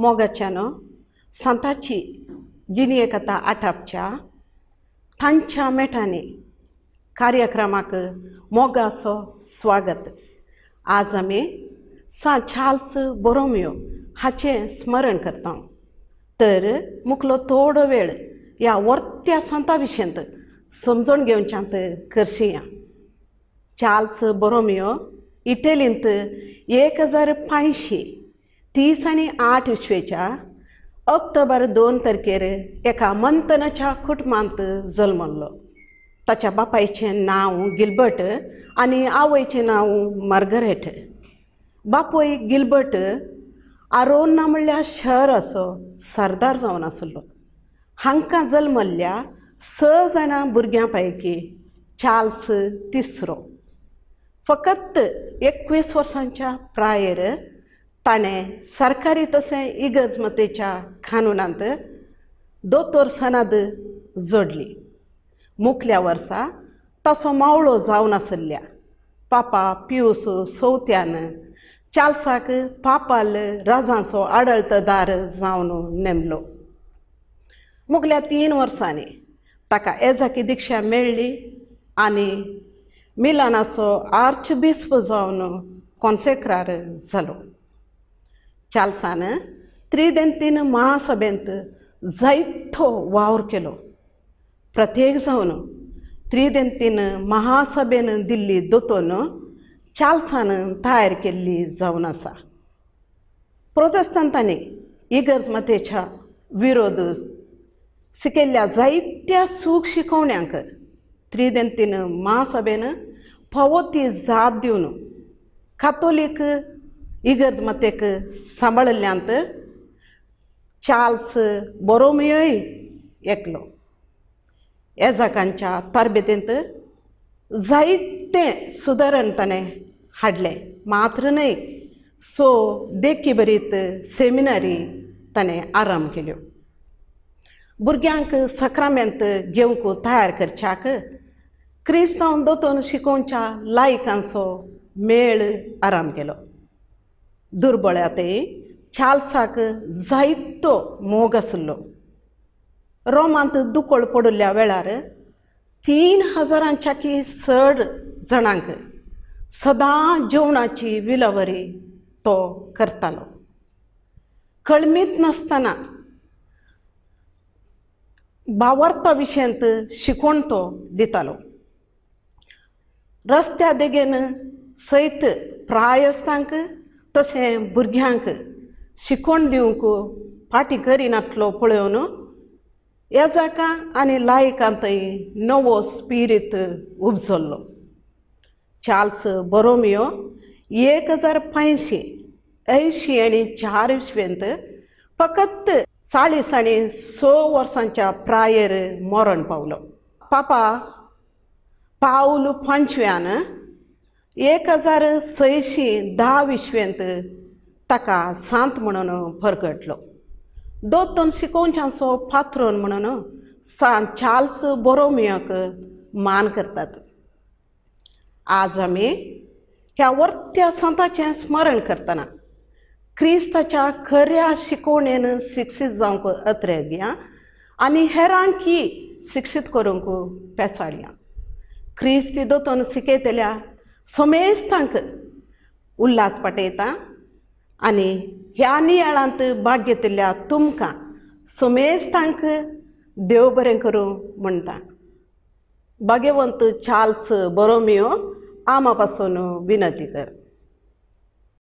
मोगाच्यानो संताची जिनी कथा आटापच्या तांच्या मेटांनी कार्यक्रमाक मोगाचो स्वागत। आज आमी सा चार्ल्स बोरोमियो हाचें स्मरण करता। तर मुखलो थोडो वेळ ह्या वर्त्या संता विशयंत समजून घेवच्यांत करशीया। चार्ल्स बोरोमियो इटलींत 1538 इस्वेच्या ऑक्टोबर 2 तारखेर एका मंथनाच्या कुटुंबांत जल्मलो। ताच्या बापायचें नांव गिल्बर्ट आनी आवयचें नांव मार्गरेट। बापूय गिल्बर्ट आरोन्ना म्हणल्या शहराचो सरदार जावन आसलो। हांकां जल्मल्ल्या 6 जाणां भुरग्यां पैकी चार्ल्स तिसरो। फकत 21 वर्सांच्या प्रायेर ताणें सरकारी तशें इगर्जमतेच्या कानुनांत दोतोर सनद जोडली। मुखल्या वर्सा ताचो मावळो जावन आसल्या पापा पियूस चवथ्यान चार्ल्साक पापाल राजांचो आडळतदार जावन नेमलो। मुखल्या 3 वर्सांनी ताका येजाकी दिक्षा मेळ्ळी आनी मिलानाचो आर्चबिस्प जावन कॉन्सेक्रार जालो। चार्ल्सान त्रिदेंतीन महासभेंत जायतो वावर केलो। प्रत्येक जावन त्रिदेंतीन महासभेन दिल्ली दोतोन चार्ल्सान तयार केल्ली जावन आसा। प्रोटेस्टंटांनी इगर्जमतेच्या विरोध सिकेल्ल्या जायत्या सूख शिकोवण्यांक त्रिदेंतीन महासभेन फावो ती जाप दिवन कातोलीक इगर्जमतेक सांबाळिल्ल्यांत चार्ल्स बोरोमियोय एकलो। येजाकांच्या तरबेतींत जायते सुदारण ताणें हाडले। मात्र न्हय देखी बरीत सेमिनारी ताणें आराम केल्यो। भुरग्यांक सक्रामेंत घेवंक तयार करच्याक क्रिस्तांव दोतोन शिकोवच्या लायकांचो मेळ आराम केलो। दुर्बळातेय चार्ल्साक जायतो मोग आसलो। रोमांत दुकोळ पडिल्ल्या वेळार 3000च्याकी चड जाणांक सदां जेवणाची विलावरी तो करतालो। कळमीत नासतना भावार्था विशयंत शिकोवन तो दितालो। रस्त्या देगेन सयत प्रायस्तांक तशें भुरग्यांक शिकोवन दिवंक फाटीं करिनातलो पळोवन येजाकां आनी लायकांतय नवो स्पिरीट उपजल्लो। चार्ल्स बोरोमियो 1584 इस्वेंत फकत 40 वर्सांच्या प्रायेर मरण पावलो। पापा पाऊल पंचव्यान 1610 इस्वेंत ताका सांत म्हणून परगटलो। दोतोन शिकोवच्यांचो पात्रोन म्हणून सांत चार्ल्स बोरोमियोक मान करतात। आज आमी ह्या वर्त्या संताचें स्मरण करतना क्रिस्ताच्या खऱ्या शिकोवणेन शिक्षीत जावंक अत्रेगया आनी हेरांकी शिक्षीत करूंक पेसाडया। क्रिस्ती दोतोन शिकयतल्या सोमेस्तांक उल्हास पाटयता आनी ह्या नियाळांत भाग घेतिल्ल्या तुमकां सोमेस्तांक देव बरें करूं म्हणटा। भाग्यवंत चार्ल्स बोरोमियो आमा पासून विनंती कर।